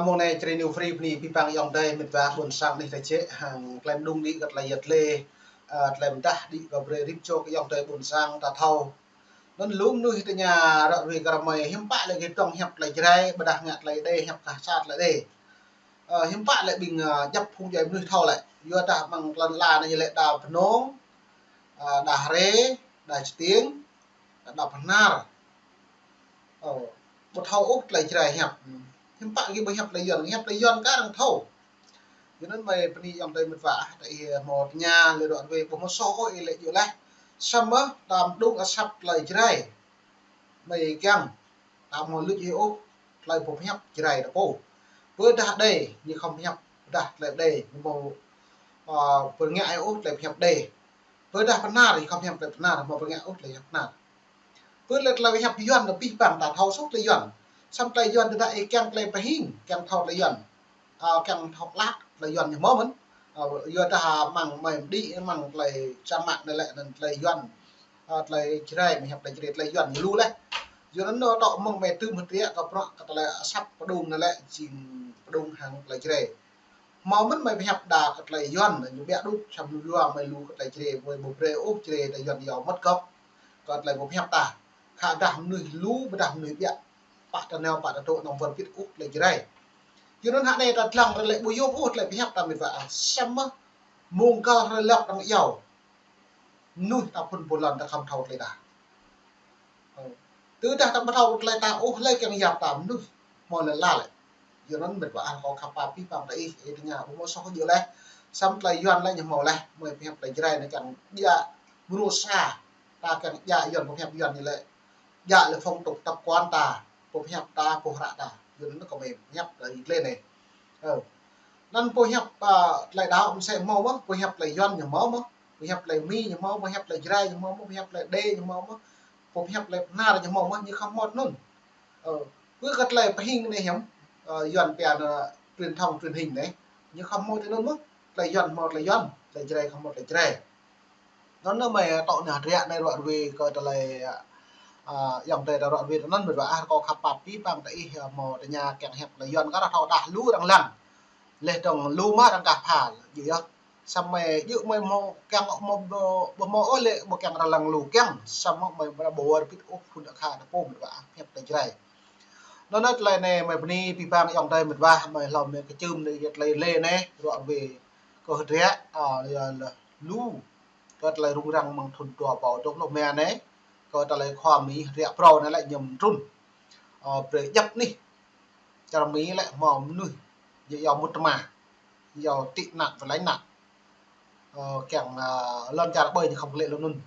môn này trên new free ni pipang yong đây mình và buồn sang đi thấy chế hàng làm đung đi gật là giật lê làm đa đi vào về rip cho cái yong đây buồn sang ta thâu nó lúm nuôi từ nhà rồi vì cả mày hiếm bại lại cái trong hẹp lại đây mà đặt ngặt lại đây hẹp cả sát lại đây hiếm bại lại bình nhập phung dây nuôi thâu lại vừa ta bằng lần là này lại đào nón đà rê đà tiếng đà nar một thâu út lại trời hẹp hiếm bại cái hẹp lại dần các thằng thâu cho nên mày đi dòng đây một vả tại một nhà lựa đoạn về một số hội lệ nhiều này summer làm đúng ở sắp lại trời mày keng làm một lựa yêu lại một hẹp trời đó cô với đặt đây như không hẹp đặt lại đây một vừa ngại út lại hẹp đây với đặt phần nào thì không hẹp lại phần nào mà vừa ngại út lại hẹp nào với lại hẹp dần là pi bằng đã thâu sốt lại dần xong lại dần từ đại keng lại phải hình keng thâu lại dần keng thâu lát lại dần như mớ mình giờ ta mằng mày đi mằng lại cha mạng này lại dần lại chơi mày hẹp lại dần như lu đấy giờ nó đọ mong mày tư một tí có pro cái là sắp đùng này lại chỉ đùng hàng lại chơi máu mất mày hẹp đà cái lại dần như bé đút chăm lu mày lu cái lại chơi với một pre ốp chơi lại dần giàu mất cốc còn lại một hẹp ta khả đảm người lu và đảm người bé bạn nào bạn trộn nòng vật viết úp lại chơi cho nên hạn này đặt lòng lại bùi vô út lại hẹp ta mình phải xem á mông cao hay lọc đang giàu nuôi ta phân một lần ta không thầu lại đã từ ta ta bắt đầu lại ta ô lại càng giàu tạm nuôi mọi lần la lại giờ nó mình phải ăn có cặp ba pi bằng đây ở nhà cũng có số nhiều này xong lại doan lại nhiều màu này mười hẹp lại chơi này càng dạ mua xa ta càng dạ dần một hẹp dần như vậy dạ là phong tục tập quán ta một hẹp ta một hạ ta giờ nó có mềm hẹp lên này nên phối hợp lại đào sẽ màu mất phối hợp lại doan nhiều máu mất phối hợp lại mi nhiều máu phối hợp lại dây nhiều máu phối hợp lại đê nhiều máu mất phối hợp lại na là nhiều máu mất như không một luôn cứ gật lại hình này hiếm doan bèn truyền thông truyền hình đấy như không một thì luôn mất lại doan một lại doan lại dây không một lại dây nó mày tội nhà rẻ này đoạn về coi lại dòng tề đoạn về nó mình và có khắp bạc tí bằng tại một nhà kẹt hẹp lại doan các thao đã lú đang lần lên trong lưu má đang gặp hà gì đó xong mày giữ mày mò keng một mò lệ một keng là lằng lù keng xong mày là bố biết ốp phun được hà nó bom được hẹp tới đây nó nói lại này mày đi pi bang dòng đây một ba mày làm cái chum này lấy lên này đoạn về có hết rẻ là lú có lại rung răng bằng thuần tua bảo trong lồng mè này có lại khoa mỹ rẻ pro này lại nhầm run để dập đi cho mỹ lại mỏm nuôi giàu một mà giàu tị nặng và lấy nặng kèm lần trả bơi thì không lệ luôn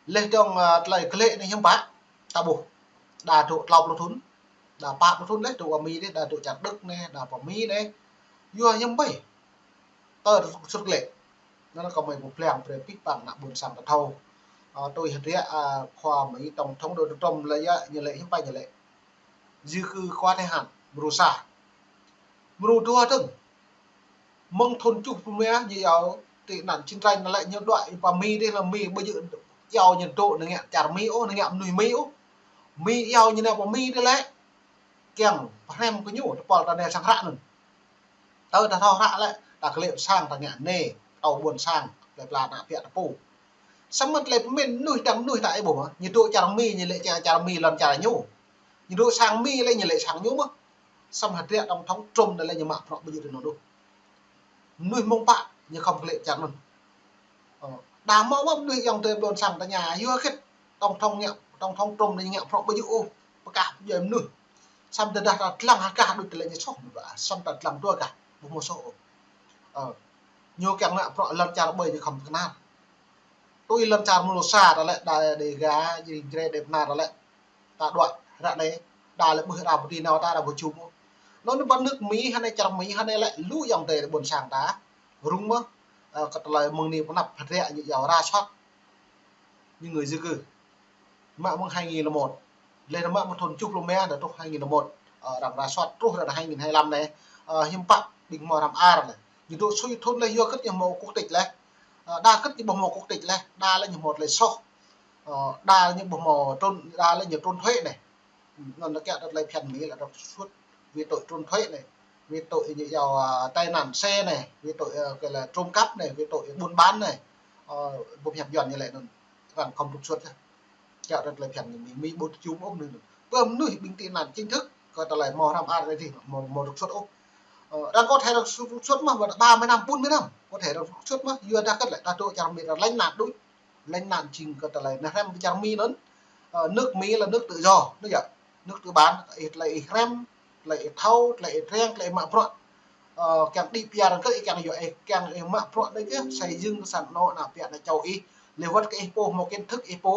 lên trong lại cái lệ này hiếm bá ta bù đà trụ lọc nó thún đà bạc nó thún đấy trụ mi đấy đà trụ chặt đức này đà bỏ mi đấy vua hiếm bảy tơ xuất lệ nó có mấy một pleng về pít bằng nặng buồn sầm thâu tôi hiện đấy khoa mấy tổng thống đồ trồng lấy như lệ hiếm bay như lệ dư khư khoa thế hạn brusa brutua từng mong thôn chụp mẹ giàu thì nản chiến tranh nó lại nhiều loại và mi đây là mi bây giờ giàu nhiệt độ nó nghe chả mi ô nó nghe nuôi mi giàu như nào của mi đây lấy kèm em có nhủ nó bỏ ra này sang hạn rồi tao đã thao hạ lại đặt liệu sang thằng nhạn nề tàu buồn sang lại là nạp viện phủ xong mất lại mình nuôi đắng nuôi tại bổ nhiệt độ chả mi như lệ chả mi lần chả nhủ nhiệt độ sang mi lại như lệ sang nhủ mà xong hạt rẻ trong thống trùm đây là như mạng họ bây giờ nó đâu nuôi mông bạn như không lệ chắn luôn đá mong mong nuôi dòng tiền đồn sẵn tại nhà vừa khét trong thông trùm này nhẹo họ bây giờ ô cả giờ em nuôi xong từ đặt làm hạt cả được lại như sốc xong đặt làm tua cả một số nhiều kẹo ngạ họ lần chả bơi thì không thể nào tôi lần chả một xa đó lại để gá gì đẹp nào đó lại ta đoạn ra đấy đà lại bơi đào một tí nào ta là một chùm nó bắt nước Mỹ hay này trong Mỹ hay này lại lũ dòng tề buồn sàng đá rung mơ cật lời mừng niệm có nạp thật rẻ như giàu ra soát như người di cư mạng mừng 2001 lên mạng một thôn chục lô me để trong 2001 ở đằng ra soát trúc là 2025 này hiếm bạc bình mò làm a này như độ suy thôn lấy vô cất nhiều màu quốc tịch này đa cất những bộ màu quốc tịch này đa là nhiều một lấy so đa những bộ màu trôn đa là nhiều trôn thuế này nó kẹt đặt lấy phần Mỹ là đọc suốt vì tội trôn thuế này vì tội như giàu tai nạn xe này, vì tội gọi là trộm cắp này, vì tội buôn bán này, bộ hiệp dọn như lại nó rằng không trục xuất kẹo rất là phiền mỹ bút chúng ôm nữa bơm nuôi bình tin nạn chính thức còn ta lại mò làm ăn cái gì mò trục xuất ốc đang có thể là trục xuất mà 30 năm 40 năm có thể là trục xuất mà vừa ra cất lại ta tôi chẳng biết là lãnh nạn đúng lãnh nạn trình có ta lại là em chẳng mi lớn nước Mỹ là nước tự do nước vậy nước tự bán lại rem lại thâu lại reng lại mạ phọn càng đi pia càng cái càng vậy càng mạ phọn đấy chứ xây dựng sản nó là pia là châu y liệu vật cái ipo một kiến thức ipo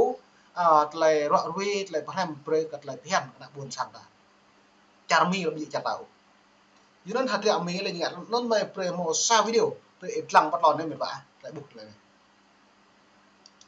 lại rõ vi lại bắt em pre cật lại hiền đã buồn sẵn đã chả mi là bị chặt đầu cho nên hạt rẻ mi là nhẹ nó mày pre một sao video pre lăng bắt lòn nên mình vả lại buộc lại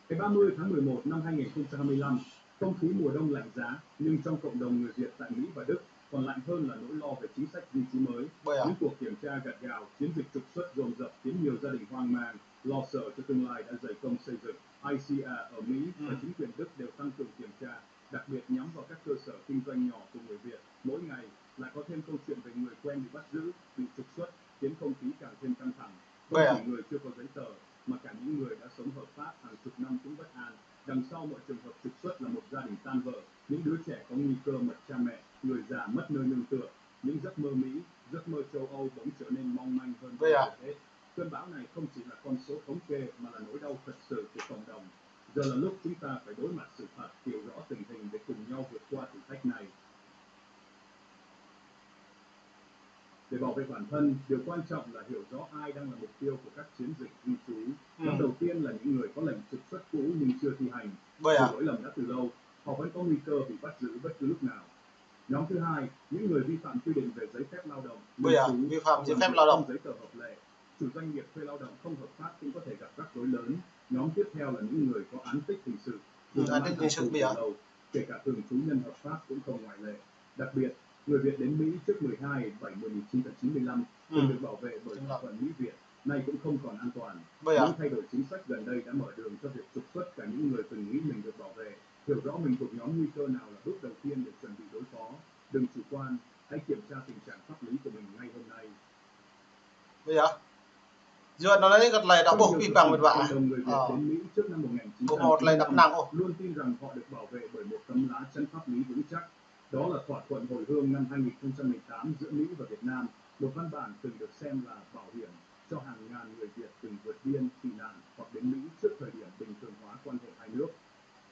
Ngày 30 tháng 11 năm 2025, không khí mùa đông lạnh giá, nhưng trong cộng đồng người Việt tại Mỹ và Đức còn lạnh hơn là nỗi lo về chính sách di trú mới. Những cuộc kiểm tra gắt gao, chiến dịch trục xuất dồn dập khiến nhiều gia đình hoang mang, lo sợ cho tương lai đã dày công xây dựng. ICA ở Mỹ và chính quyền Đức đều tăng cường kiểm tra, đặc biệt nhắm vào các cơ sở kinh doanh nhỏ của người Việt. Mỗi ngày lại có thêm câu chuyện về người quen bị bắt giữ, bị trục xuất, khiến không khí càng thêm căng thẳng. Không chỉ người chưa có giấy tờ, mà cả những người đã sống hợp pháp hàng chục năm cũng bất an. Đằng sau mọi trường hợp trục xuất là một gia đình tan vỡ, những đứa trẻ có nguy cơ mất cha mẹ, người già mất nơi nương tựa. Những giấc mơ Mỹ, giấc mơ châu Âu bỗng trở nên mong manh hơn bao giờ hết. Cơn bão này không chỉ là con số thống kê mà là nỗi đau thật sự của cộng đồng. Giờ là lúc chúng ta phải đối mặt sự thật, hiểu rõ tình hình để cùng nhau vượt qua thử thách này. Để bảo vệ bản thân, điều quan trọng là hiểu rõ ai đang là mục tiêu của các chiến dịch di trú. Nhóm đầu tiên là những người có lệnh trục xuất cũ nhưng chưa thi hành. Dù lỗi lầm đã từ lâu, họ vẫn có nguy cơ bị bắt giữ bất cứ lúc nào. Nhóm thứ hai, những người vi phạm quy định về giấy phép lao động, vi phạm giấy phép lao động, giấy tờ hợp lệ, chủ doanh nghiệp thuê lao động không hợp pháp cũng có thể gặp rắc rối lớn. Nhóm tiếp theo là những người có án tích hình sự, án tích hình sự lâu, kể cả thường trú nhân hợp pháp cũng không ngoại lệ. Đặc biệt, người Việt đến Mỹ trước 12/7/1995 từng được bảo vệ bởi thỏa thuận Mỹ-Việt, nay cũng không còn an toàn. Những thay đổi chính sách gần đây đã mở đường cho việc trục xuất cả những người từng nghĩ mình được bảo vệ. Hiểu rõ mình thuộc nhóm nguy cơ nào là bước đầu tiên để chuẩn bị đối phó. Đừng chủ quan, hãy kiểm tra tình trạng pháp lý của mình ngay hôm nay. Giờ nó lấy cái này đã buộc vi phạm một vạ. Người Việt đến Mỹ trước năm 1995 một lần đập nặng luôn tin rằng họ được bảo vệ bởi một tấm lá chắn pháp lý vững chắc. Đó là thỏa thuận hồi hương năm 2018 giữa Mỹ và Việt Nam, một văn bản từng được xem là bảo hiểm cho hàng ngàn người Việt từng vượt biên tị nạn hoặc đến Mỹ trước thời điểm bình thường hóa quan hệ hai nước.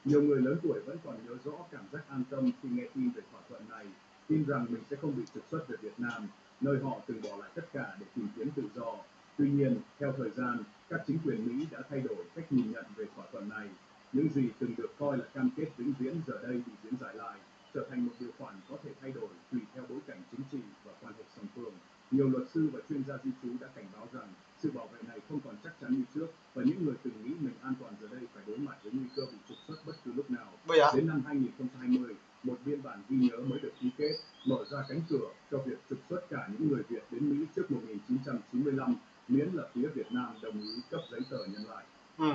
Nhiều người lớn tuổi vẫn còn nhớ rõ cảm giác an tâm khi nghe tin về thỏa thuận này, tin rằng mình sẽ không bị trục xuất về Việt Nam, nơi họ từng bỏ lại tất cả để tìm kiếm tự do. Tuy nhiên, theo thời gian, các chính quyền Mỹ đã thay đổi cách nhìn nhận về thỏa thuận này. Những gì từng được coi là cam kết vĩnh viễn giờ đây bị diễn giải lại, trở thành một điều khoản có thể thay đổi tùy theo bối cảnh chính trị và quan hệ song phương. Nhiều luật sư và chuyên gia di trú đã cảnh báo rằng sự bảo vệ này không còn chắc chắn như trước và những người từng nghĩ mình an toàn giờ đây phải đối mặt với nguy cơ bị trục xuất bất cứ lúc nào. Đến năm 2020, một biên bản ghi nhớ mới được ký kết, mở ra cánh cửa cho việc trục xuất cả những người Việt đến Mỹ trước 1995, miễn là phía Việt Nam đồng ý cấp giấy tờ nhân lại.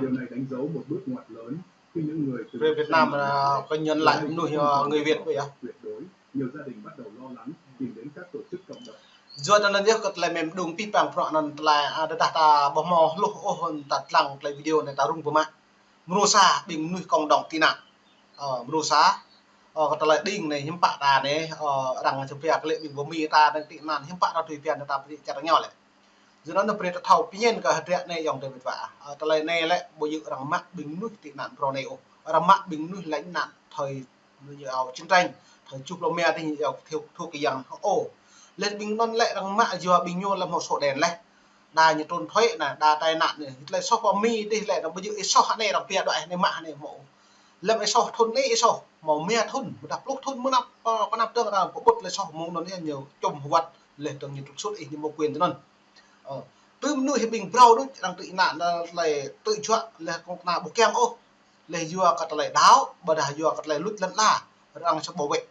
Điều này đánh dấu một bước ngoặt lớn khi những người từ Việt Nam có nhân lại nuôi người Việt vậy à? Tuyệt đối, nhiều gia đình bắt đầu lo lắng tìm đến các tổ chức cộng đồng. Giờ nó dia kat lai mem dung pi pang pro nan lai ada data bomo lu hon tat lang lai video này tarung pema merusa bing nuôi cộng đồng tina merusa kata lai ding này hiểm bạ ta này rằng chụp việc lệ bing bomi ta đang tị nạn hiểm bạ ta tùy việc ta bị chặt nhau lại giờ nó pre thau pien ka hadiat này dòng David vạ ta lai này lại bộ dự rằng mắc bing nuôi tị nạn pro này rằng mắc bing nuôi lãnh nạn thời như chiến tranh thời chụp lô me thì thiếu thuộc cái dạng lên bình non lệ rằng mạ vừa bình nhô là một số đèn lên đa như trôn thuế là đa tai nạn này lại sau qua mi đi lại nó bây giờ sau hạn này đặc biệt đoạn này mạ này mộ lâm cái sau thôn này sau màu me thôn đập lúc thôn mỗi năm có năm tương là có bút lại sau mông nó nhiều chùm vật lên từng nhiều trục xuất ý một quyền cho nên từ nuôi hiệp bình brau đó đang tự nạn là tự chọn là con nào bộ kem ô lại vừa cắt lại đáo bà đã vừa cắt lại lút lẫn la đang cho bảo vệ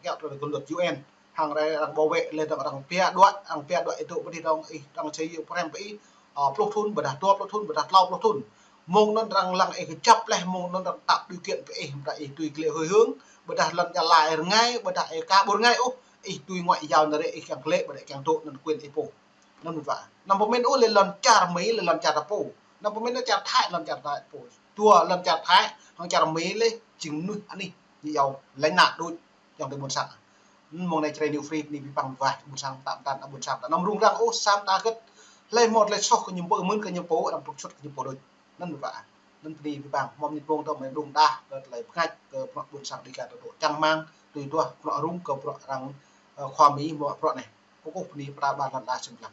kẹo rồi còn luật UN hàng này đang bảo vệ lên đang pia đoạn itu beri đang chơi program bị plotun berdasar plotun berdasar lau plotun mong nó đang lăng cái chấp này mong nó đang tạo điều kiện với đại tùy liệu hồi hướng berdasar lần trả lại ngay berdasar cả 4 ngày ô ít tui ngoại giao nó đấy càng lệ và để càng trộn nó quyền thế phố nó một vả nằm một bên ô lên lần chả mấy là lần chả tập phố nằm một bên nó chả thái lần chả thái phố tua lần chả thái hoặc chả mấy lấy chừng nuôi anh đi giàu lãnh nạn đôi trong cái buôn sẵn mong này chơi new free đi bằng vài buôn sẵn tạm tạm buôn sẵn nằm rung răng ô sam ta kết lên một lên sau cái nhiệm vụ muốn cái nhiệm vụ làm trục xuất cái nhiệm vụ đôi nó một vả nên đi bằng mong nhiệm vụ tao mới đùng đa rồi lại khách buôn sẵn đi cả độ trăng mang tùy tua rung cầu rằng ความมีบ่เพราะนี่พวกนี้ปราบาลลาชึงลับ